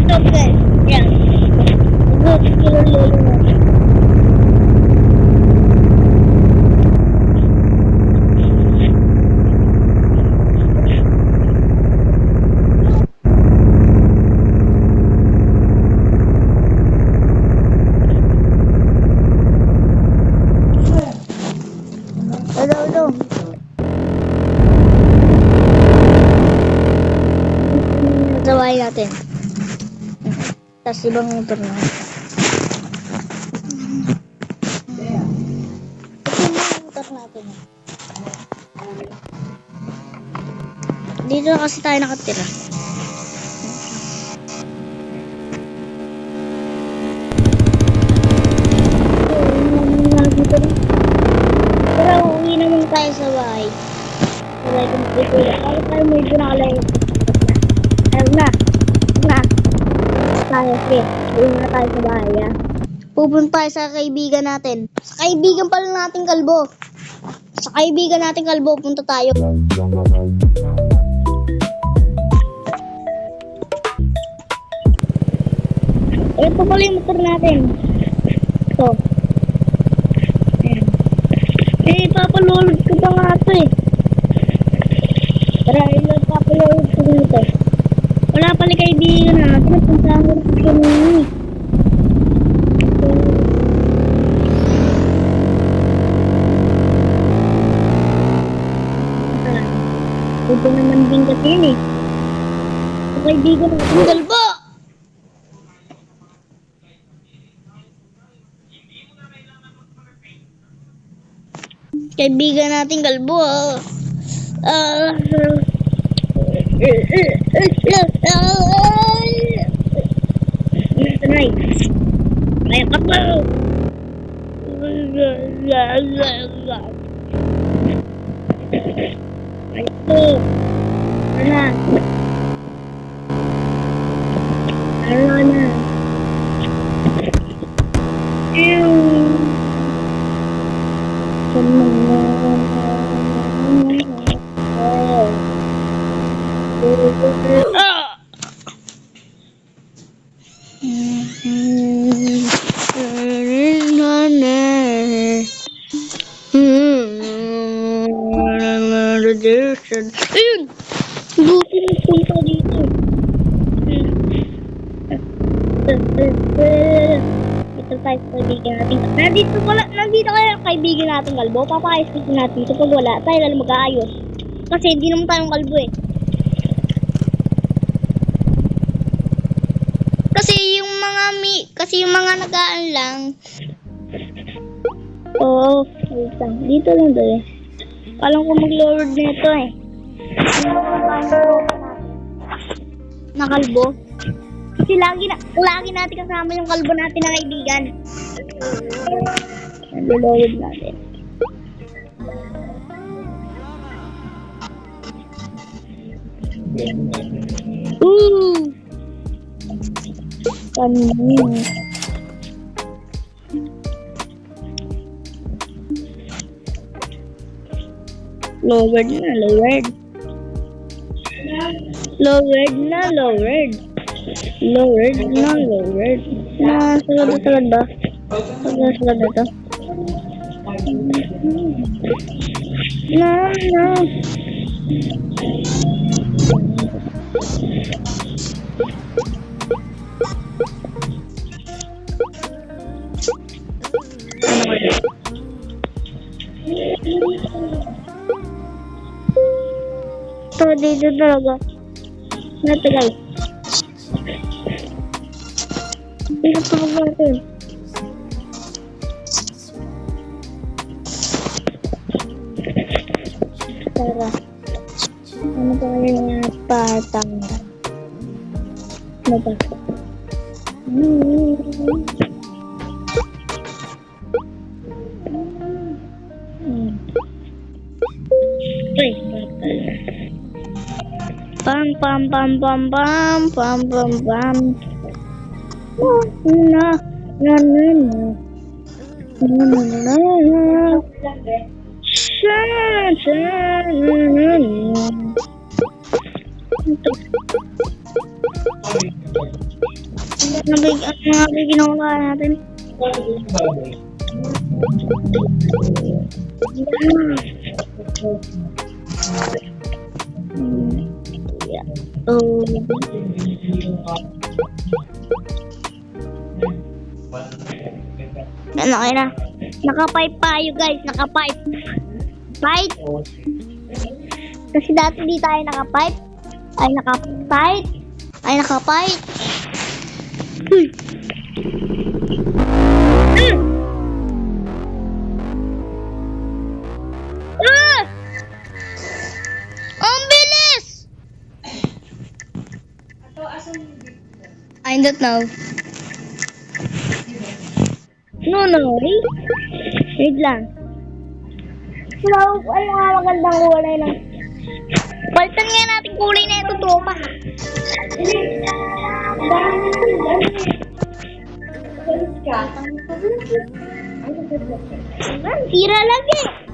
Stop guys. Yan. Good. Kilo lolo natin. Hello. Nasawain natin. Tapos ibang motor na. Ito yung motor natin. Dito na kasi tayo nakatira. Pero uwi naman tayo sa bahay. Sa bahay kung dito. Ako tayo medyo nakalayo. Ayun na. Tayo, okay. Uwi na tayo sa bahay, ah. Pupunta tayo sa kaibigan natin. Sa kaibigan pala natin kalbo. Sa kaibigan natin kalbo, punta tayo. Ito pala yung motor natin. Ito. Papalulog ko pa nga ito eh. Tara, papalulog ko dito. Wala pala kaibigan natin. Napuntahan ko rin kanina. Ito naman din kasi yun eh. Ito kaibigan natin kalbo. Kaibigan natin kalbo. Tonight. Kaya ka po. Ito. Ano na. Ayun! Buti nagpunta dito. Ito tayo sa kaibigan natin. Nandito kayo kaibigan natin kalbo. Papayos dito natin. So pag wala, tayo lang mag-aayos. Kasi hindi naman tayong kalbo eh. Kasi yung mga nagaan lang. Oo, wait lang. Dito lang doon eh. Alam ko mag-load nito eh. Na kalbo. Kasi lagi natin kasama yung kalbo natin na kaibigan. Nag-load natin. Panin. Lowered. Sagad ba? Sagad na to. No. Ito, dito talaga. Natagal. Dito talaga natin. Tara. Ano ba kayo nga patang? Ano ba? Pam. Ano nga ba yung ginawa natin? Oh. Ano kayo na? Naka-pipe tayo guys, naka-pipe. Pipe. Kasi dati di tayo naka-pipe. Ay naka-pipe. Ay naka-pipe. Ang bilis! I don't know. No. Wait lang. So, ano nga magandang kulay ng... Palitan nga natin kulay na ito, tropa. Tira lagi.